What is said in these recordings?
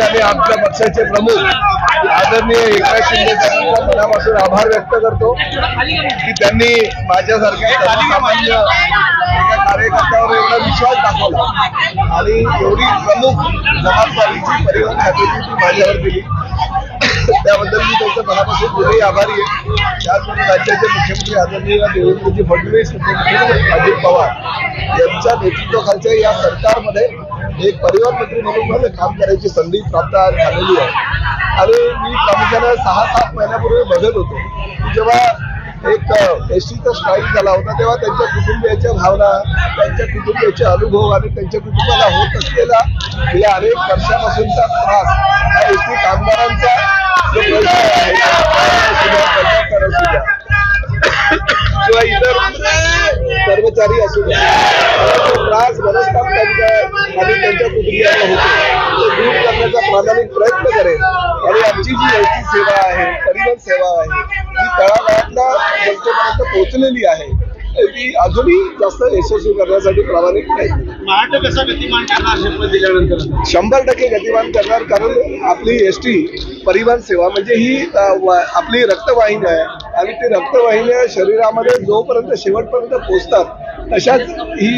आणि आमच्या पक्षाचे प्रमुख आदरणीय एकनाथ शिंदे साहेबांचा मनापासून आभार व्यक्त करतो की त्यांनी माझ्यासारख्या सर्वसामान्य एका कार्यकर्त्यावर एवढा विश्वास दाखवला आणि एवढी प्रमुख जबाबदारीची परिवहन खात्याची ती माझ्यावर दिली। त्याबद्दल मी त्यांच्या मनापासून पुढेही आभारी आहे। त्याचबरोबर राज्याचे मुख्यमंत्री आदरणीय देवेंद्रजी फडणवीस, उपमुख्यमंत्री अजित पवार यांच्या नेतृत्वाखालच्या या सरकारमध्ये एक परिवहन मंत्री म्हणून मला काम करायची संधी प्राप्त झालेली आहे। आणि मी प्रामुख्याने 6-7 महिन्यापूर्वी बघत होतो की जेव्हा एक एसटीचा स्ट्राईक झाला होता तेव्हा त्यांच्या कुटुंबियाच्या भावना, त्यांच्या कुटुंबियाचे अनुभव आणि त्यांच्या कुटुंबाला होत असलेला गेल्या अनेक वर्षापासूनचा त्रास हा एसटी कामगारांचा जो किंवा इतर कर्मचारी असू द्या, त्रास मनस्ताप आणि त्यांच्या कुटुंबियांना होतो तो दूर करण्याचा प्रामाणिक प्रयत्न करेल। आणि आमची जी एसटी सेवा आहे, परिवहन सेवा आहे, जी तळागाळातल्या जनतेपर्यंत पोहोचलेली आहे, ती अजूनही जास्त यशस्वी करण्यासाठी प्रामाणिक प्रयत्न महाराष्ट्र कसा गतिमान करणार शपथ दिल्यानंतर? 100% गतिमान करणार। कारण आपली एसटी परिवहन सेवा म्हणजे ही आपली रक्तवाहिनी आहे आणि ती रक्तवाहिन्या शरीरामध्ये जोपर्यंत शेवटपर्यंत पोहोचतात तशाच ही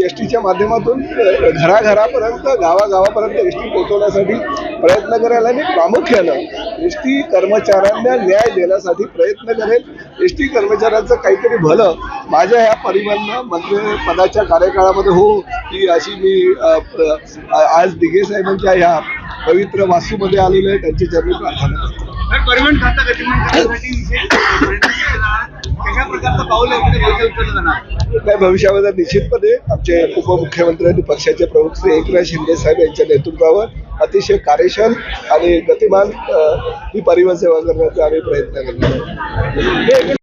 एसटीच्या माध्यमातून घराघरापर्यंत, गावागावापर्यंत एसटी पोहोचवण्यासाठी प्रयत्न करेल आणि प्रामुख्यानं एसटी कर्मचाऱ्यांना न्याय देण्यासाठी प्रयत्न करेल। एसटी कर्मचाऱ्यांचं काहीतरी भलं माझ्या ह्या परिवहन मंत्रिपदाच्या कार्यकाळामध्ये हो, ही अशी मी आज दिघे साहेबांच्या ह्या पवित्र वास्तूमध्ये आलेलो आहे, त्यांची चरणी प्रार्थना करतो। परिवहन खाता गतिमान करण्यासाठी कशा प्रकारचं पाऊल उचललं जाणार? काय भविष्यामध्ये निश्चितपणे आमचे उपमुख्यमंत्री आणि पक्षाचे प्रमुख श्री एकनाथ शिंदे साहेब यांच्या नेतृत्वावर अतिशय कार्यक्षम आणि गतिमान ही परिवहन सेवा करण्याचा आम्ही प्रयत्न करतो।